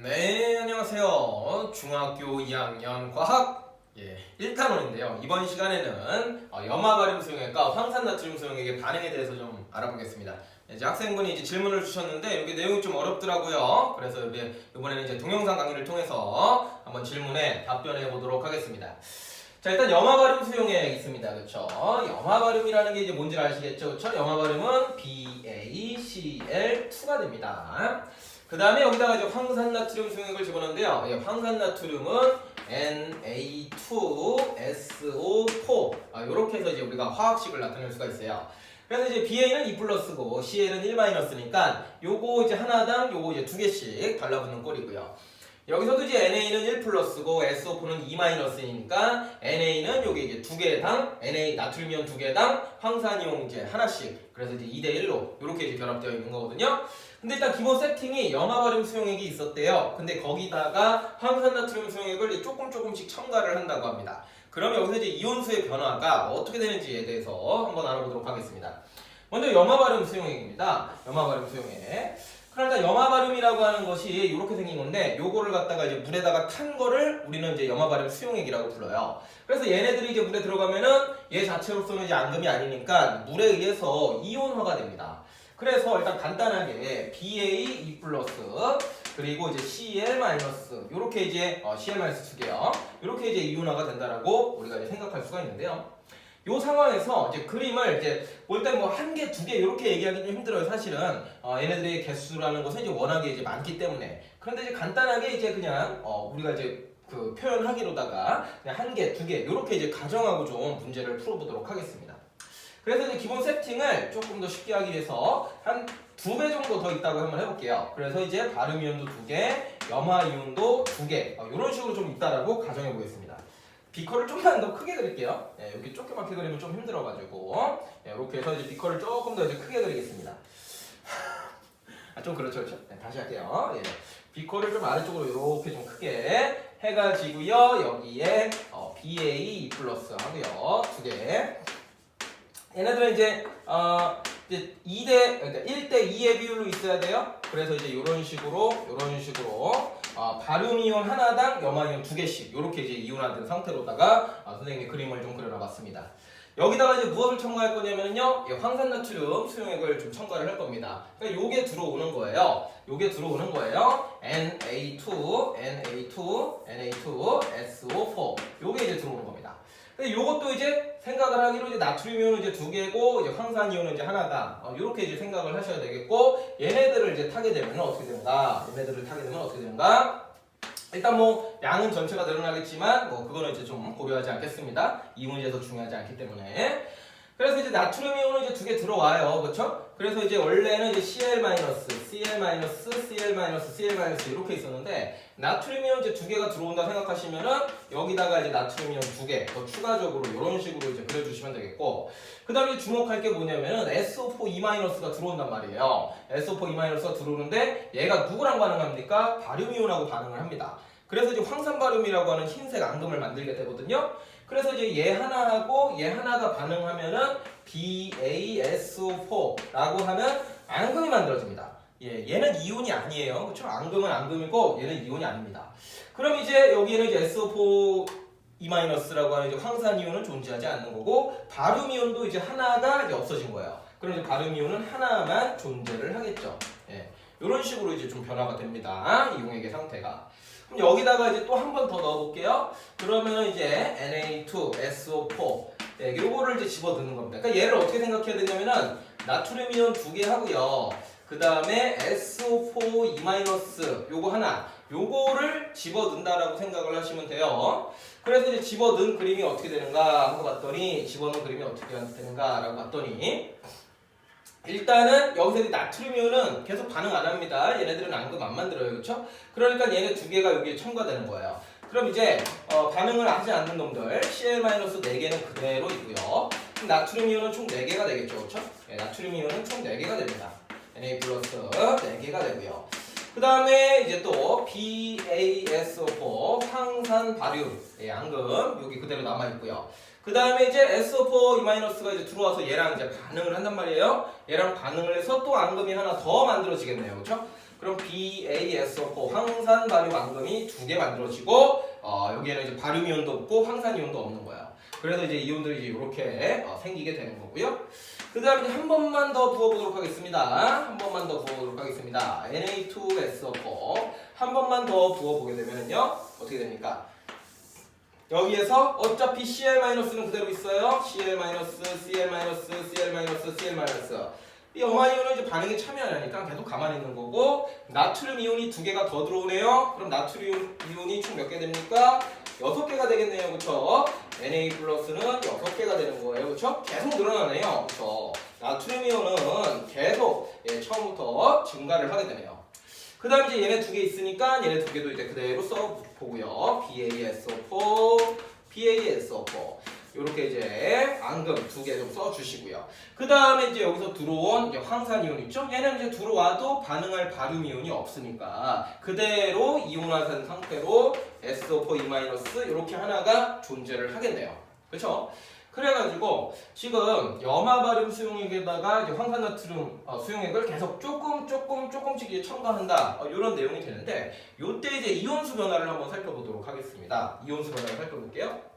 네, 안녕하세요. 중학교 2학년 과학 1탄원인데요. 이번 시간에는 염화바륨 수용액과 황산나트륨 수용액의 반응에 대해서 좀 알아보겠습니다. 이제 학생분이 이제 질문을 주셨는데 여기 내용이 좀 어렵더라고요. 그래서 이번에는 이제 동영상 강의를 통해서 한번 질문에 답변해 보도록 하겠습니다. 자, 일단 염화바륨 수용액 있습니다. 그렇죠? 염화바륨이라는 게 이제 뭔지 아시겠죠? 그렇죠? 염화바륨은 BaCl2가 됩니다. 그 다음에 여기다가 이제 황산나트륨 수용액을 집어넣는데요. 황산나트륨은 Na2SO4 이렇게 해서 이제 우리가 화학식을 나타낼 수가 있어요. 그래서 이제 BA는 2+고 CL은 1-니까 요거 이제 하나당 요거 이제 두 개씩 달라붙는 꼴이고요. 여기서도 이제 NA는 1+고 SO4는 2-이니까 NA는 여기 이제 두 개당 NA 나트륨이온 두 개당 황산이온 이제 하나씩 그래서 이제 2대1로 이렇게 이제 결합되어 있는 거거든요. 근데 일단 기본 세팅이 염화바륨 수용액이 있었대요. 근데 거기다가 황산나트륨 수용액을 조금씩 첨가를 한다고 합니다. 그럼 여기서 이제 이온수의 변화가 어떻게 되는지에 대해서 한번 알아보도록 하겠습니다. 먼저 염화바륨 수용액입니다. 염화바륨 수용액. 그러니까 염화바륨이라고 하는 것이 이렇게 생긴 건데 요거를 갖다가 이제 물에다가 탄 거를 우리는 이제 염화바륨 수용액이라고 불러요. 그래서 얘네들이 이제 물에 들어가면은 얘 자체로서는 이제 앙금이 아니니까 물에 의해서 이온화가 됩니다. 그래서 일단 간단하게 BA2+, 그리고 이제 Cl- 요렇게 이제 Cl- 두 개요. 이렇게 이제 이온화가 된다라고 우리가 이제 생각할 수가 있는데요. 요 상황에서 이제 그림을 이제 볼 때 뭐 한 개, 두 개 이렇게 얘기하기 좀 힘들어요. 사실은 얘네들의 개수라는 것은 이제 워낙에 이제 많기 때문에. 그런데 이제 간단하게 이제 그냥 우리가 이제 그 표현하기로다가 그냥 한 개, 두 개 이렇게 이제 가정하고 좀 문제를 풀어보도록 하겠습니다. 그래서 이제 기본 세팅을 조금 더 쉽게 하기 위해서 한 2배 정도 더 있다고 한번 해볼게요. 그래서 이제 바륨이온도 2개, 염화이온도 2개 이런 식으로 좀 있다라고 가정해 보겠습니다. 비커를 좀만 더 크게 그릴게요. 여기 조그맣게 그리면 좀 힘들어가지고 이렇게 해서 이제 비커를 조금 더 이제 크게 그리겠습니다. 좀 그렇죠. 다시 할게요. 비커를 좀 아래쪽으로 이렇게 좀 크게 해가지고요. 여기에 BA2+ 하고요. 2개. 얘네들은 이제 1대2의 비율로 있어야 돼요. 그래서 이제 이런 식으로 바륨이온 하나당 염화이온 2개씩 이렇게 이제 이온화된 상태로다가 선생님이 그림을 좀 그려놔봤습니다. 여기다가 이제 무엇을 첨가할 거냐면요, 황산나트륨 수용액을 좀 첨가를 할 겁니다. 그러니까 요게 들어오는 거예요. Na2SO4 요게 이제 들어오는 겁니다. 근데 요것도 이제 생각을 하기로 이제 나트륨이온은 이제 2개고 이제 황산이온은 이제 하나다. 이렇게 이제 생각을 하셔야 되겠고 얘네들을 이제 타게 되면 어떻게 되는가? 일단 뭐 양은 전체가 늘어나겠지만 뭐 그거는 이제 좀 고려하지 않겠습니다. 이 문제에서 중요하지 않기 때문에. 그래서 이제 나트륨이온은 이제 2개 들어와요. 그렇죠? 그래서 이제 원래는 이제 Cl-, 이렇게 있었는데 나트륨이온 이제 2개가 들어온다 생각하시면은 여기다가 이제 나트륨이온 2개 더 추가적으로 이런 식으로 이제 그려주시면 되겠고, 그 다음에 주목할 게 뭐냐면은 SO4 들어온단 말이에요. SO4 들어오는데 얘가 누구랑 반응합니까? 바륨이온하고 반응을 합니다. 그래서 이제 황산바륨이라고 하는 흰색 앙금을 만들게 되거든요. 그래서 이제 얘 하나하고 얘 하나가 반응하면은 BaSO4라고 하면 앙금이 만들어집니다. 얘는 이온이 아니에요. 그렇죠? 앙금은 앙금이고 얘는 이온이 아닙니다. 그럼 이제 여기는 이제 SO4 라고 하는 이제 황산이온은 존재하지 않는 거고 바륨이온도 이제 하나가 이제 없어진 거예요. 그럼 이제 바륨이온은 하나만 존재를 하겠죠. 이런 식으로 이제 좀 변화가 됩니다. 이용액의 상태가. 그럼 여기다가 이제 또 한 번 더 넣어볼게요. 그러면 이제 Na2SO4 요거를 이제 집어 넣는 겁니다. 그러니까 얘를 어떻게 생각해야 되냐면은 나트륨이온 2개 하고요. 그 다음에 SO4 요거 하나 요거를 집어 넣는다라고 생각을 하시면 돼요. 그래서 이제 집어 넣은 그림이 어떻게 되는가 하고 봤더니 일단은 여기서 나트륨이온은 계속 반응 안 합니다. 얘네들은 앙금 안 만들어요. 그렇죠? 그러니까 얘네 2개가 여기에 첨가되는 거예요. 그럼 이제 반응을 하지 않는 놈들 Cl- 4개는 그대로 있고요. 그럼 나트륨이온은 총 4개가 되겠죠. 그렇죠? 나트륨이온은 총 4개가 됩니다. Na+ 4개가 되고요. 그 다음에 이제 또 BaSO4 황산 바륨 앙금 여기 그대로 남아있고요. 그 다음에 이제 SO4 이제 들어와서 얘랑 이제 반응을 한단 말이에요. 얘랑 반응을 해서 또 앙금이 하나 더 만들어지겠네요. 그렇죠? 그럼 BaSO4 황산 바륨 앙금이 2개 만들어지고 여기에는 이제 바륨 이온도 없고 황산 이온도 없는 거야. 그래서 이제 이온들이 이제 이렇게 생기게 되는 거고요. 그 다음에 한 번만 더 부어보도록 하겠습니다. 한 번만 더 부어보도록 하겠습니다. Na2SO4 한 번만 더 부어보게 되면요 어떻게 됩니까? 여기에서 어차피 Cl-는 그대로 있어요. Cl-, Cl-, Cl-, Cl-. 이 염화이온은 이제 반응에 참여 안 하니까 계속 가만히 있는 거고, 나트륨 이온이 2개가 더 들어오네요. 그럼 나트륨 이온이 총 몇 개 됩니까? 6개가 되겠네요. 그쵸? Na 플러스는 6개가 되는 거예요. 그쵸? 계속 늘어나네요. 그쵸? 나트륨 이온은 계속 처음부터 증가를 하게 되네요. 그 다음 이제 얘네 2개 있으니까 얘네 2개도 이제 그대로 써보고요. BaSO4, BaSO4. 요렇게 이제 앙금 2개 좀 써주시고요. 그 다음에 이제 여기서 들어온 이제 황산이온 있죠? 얘는 이제 들어와도 반응할 바륨 이온이 없으니까 그대로 이온화된 상태로 SO4E- 이렇게 하나가 존재를 하겠네요. 그렇죠? 그래가지고 지금 염화바륨 수용액에다가 이제 황산나트륨 수용액을 계속 조금씩 이제 첨가한다 이런 내용이 되는데, 요때 이제 이온수 변화를 한번 살펴보도록 하겠습니다. 이온수 변화를 살펴볼게요.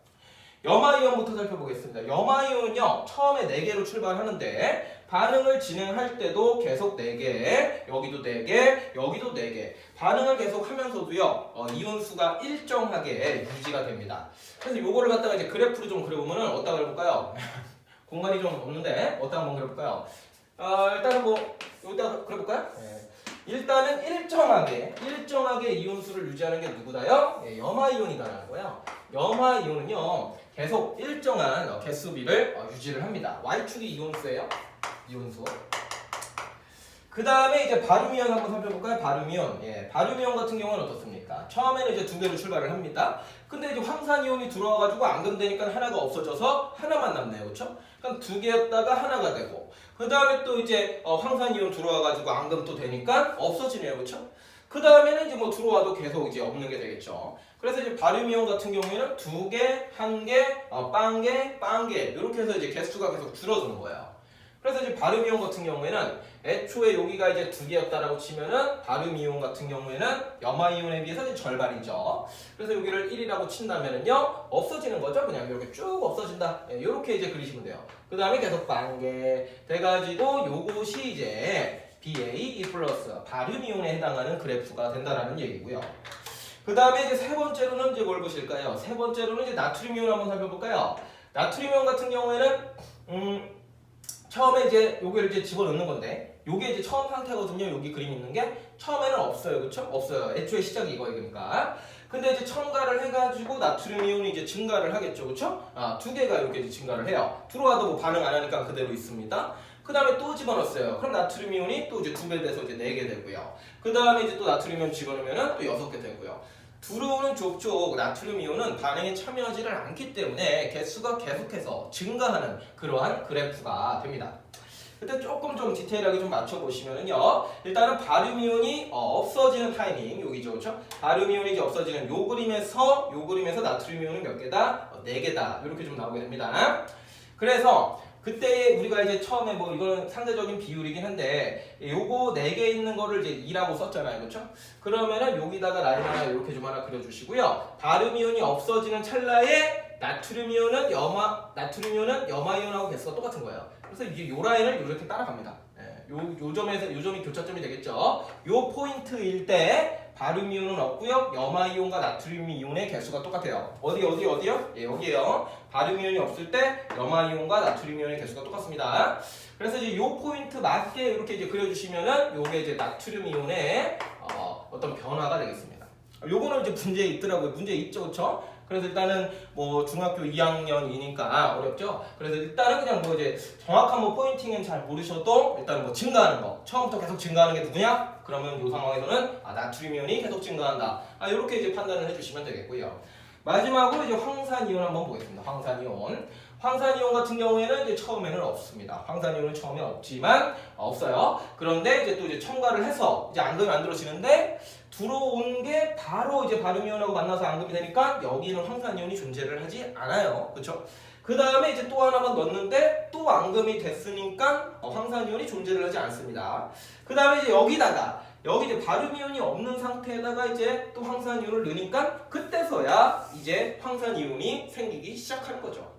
염화이온부터 살펴보겠습니다. 염화이온은요 처음에 4개로 출발하는데 반응을 진행할 때도 계속 4개, 여기도 4개, 여기도 4개 반응을 계속 하면서도요 이온수가 일정하게 유지가 됩니다. 그래서 요거를 갖다가 이제 그래프로 좀 그려보면은 어디다 그려볼까요? 공간이 좀 없는데 어디다 한번 그려볼까요? 일단은 뭐 여기다 그려볼까요? 네. 일단은 일정하게 이온수를 유지하는 게 누구다요? 염화이온이다라는 거예요. 염화이온은요 계속 일정한 개수비를 유지를 합니다. Y축이 이온수예요. 이온수. 그 다음에 이제 바륨이온 한번 살펴볼까요? 바륨이온. 바륨이온 같은 경우는 어떻습니까? 처음에는 이제 2개로 출발을 합니다. 근데 이제 황산이온이 들어와가지고 앙금되니까 하나가 없어져서 하나만 남네요. 그렇죠? 그럼 2개였다가 하나가 되고, 그 다음에 또 이제 황산이온 들어와가지고 앙금 또 되니까 없어지네요. 그렇죠? 그 다음에는 이제 뭐 들어와도 계속 이제 없는 게 되겠죠. 그래서 이제 바륨이온 같은 경우에는 2개, 1개, 빵개 이렇게 해서 이제 개수가 계속 줄어드는 거예요. 그래서 이제 바륨이온 같은 경우에는 애초에 여기가 이제 2개였다라고 치면은 바륨이온 같은 경우에는 염화이온에 비해서 이제 절반이죠. 그래서 여기를 1이라고 친다면은요 없어지는 거죠. 그냥 이렇게 쭉 없어진다. 이렇게 이제 그리시면 돼요. 그 다음에 계속 빵개 돼가지고 요것이 이제 BaE 플러스 바륨이온에 해당하는 그래프가 된다라는 얘기고요. 그 다음에 이제 세 번째로는 이제 뭘 보실까요? 세 번째로는 이제 나트륨이온 한번 살펴볼까요? 나트륨이온 같은 경우에는 처음에 이제 요걸 이제 집어넣는 건데, 요게 이제 처음 상태거든요. 여기 그림 있는 게 처음에는 없어요. 그쵸? 없어요. 애초에 시작이 이거예요. 그러니까. 근데 이제 첨가를 해가지고 나트륨 이온이 이제 증가를 하겠죠. 그쵸? 2개가 이렇게 이제 증가를 해요. 들어와도 뭐 반응 안 하니까 그대로 있습니다. 그 다음에 또 집어넣었어요. 그럼 나트륨 이온이 또 이제 2배 돼서 이제 4개 되고요. 그 다음에 이제 또 나트륨 이온 집어넣으면 또 6개 되고요. 들어오는 족족 나트륨 이온은 반응에 참여하지를 않기 때문에 개수가 계속해서 증가하는 그러한 그래프가 됩니다. 그때 조금 좀 디테일하게 좀 맞춰보시면은요, 일단은 바륨 이온이 없어지는 타이밍 여기죠. 그렇죠? 바륨 이온이 이제 없어지는 요 그림에서 나트륨 이온은 몇 개다? 4개다. 이렇게 좀 나오게 됩니다. 그래서 그때 우리가 이제 처음에 뭐 이거는 상대적인 비율이긴 한데 요거 4개 있는 거를 이제 2라고 썼잖아요. 그렇죠? 그러면은 여기다가 라인 하나 이렇게 좀 하나 그려주시고요. 바륨 이온이 없어지는 찰나에 나트륨 이온은 염화이온하고 개수가 똑같은 거예요. 그래서 이게 요 라인을 이렇게 따라갑니다. 요 점이 교차점이 되겠죠. 요 포인트일 때 바륨 이온은 없고요. 염화 이온과 나트륨 이온의 개수가 똑같아요. 어디요? 여기에요. 바륨 이온이 없을 때 염화 이온과 나트륨 이온의 개수가 똑같습니다. 그래서 이제 요 포인트 맞게 이렇게 이제 그려주시면은 요게 이제 나트륨 이온의 어떤 변화가 되겠습니다. 요거는 이제 문제 있더라고요. 문제 있죠, 그렇죠? 그래서 일단은 뭐 중학교 2학년이니까 어렵죠. 그래서 일단은 그냥 뭐 이제 정확한 뭐 포인팅은 잘 모르셔도 일단 뭐 증가하는 거, 처음부터 계속 증가하는 게 누구냐? 그러면 이 상황에서는 나트륨 이온이 계속 증가한다. 이렇게 이제 판단을 해주시면 되겠고요. 마지막으로 이제 황산이온 한번 보겠습니다. 황산이온 같은 경우에는 이제 처음에는 없습니다. 황산이온은 처음에 없지만 없어요. 그런데 이제 또 이제 첨가를 해서 이제 앙금이 만들어지는데 들어온 게 바로 이제 바륨이온하고 만나서 앙금이 되니까 여기는 황산이온이 존재를 하지 않아요. 그렇죠? 그 다음에 이제 또 하나만 넣었는데 또 앙금이 됐으니까 황산이온이 존재를 하지 않습니다. 그 다음에 이제 여기다가 여기 이제 바륨이온이 없는 상태에다가 이제 또 황산이온을 넣으니까 그때서야 이제 황산이온이 생기기 시작하는 거죠.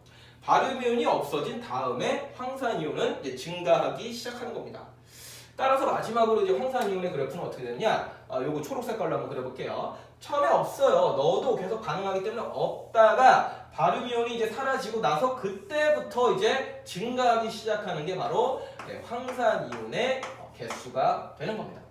바륨이온이 없어진 다음에 황산이온은 이제 증가하기 시작하는 겁니다. 따라서 마지막으로 이제 황산이온의 그래프는 어떻게 되느냐? 요거 초록 색깔로 한번 그려볼게요. 처음에 없어요. 넣어도 계속 반응하기 때문에 없다가 바륨이온이 이제 사라지고 나서 그때부터 이제 증가하기 시작하는 게 바로 황산이온의 개수가 되는 겁니다.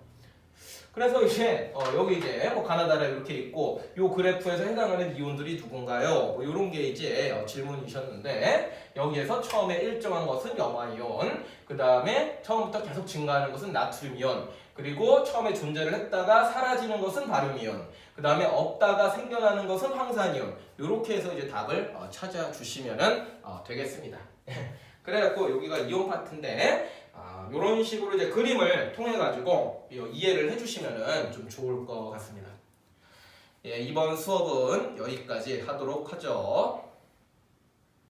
그래서 이제 여기 이제 뭐 가나다라 이렇게 있고 요 그래프에서 해당하는 이온들이 누군가요? 뭐 이런 게 이제 질문이셨는데 여기에서 처음에 일정한 것은 염화이온, 그 다음에 처음부터 계속 증가하는 것은 나트륨이온, 그리고 처음에 존재를 했다가 사라지는 것은 바륨이온, 그 다음에 없다가 생겨나는 것은 황산이온. 이렇게 해서 이제 답을 찾아주시면 되겠습니다. 그래갖고 여기가 이온 파트인데. 이런 식으로 이제 그림을 통해 가지고 이해를 해주시면 좀 좋을 것 같습니다. 예, 이번 수업은 여기까지 하도록 하죠.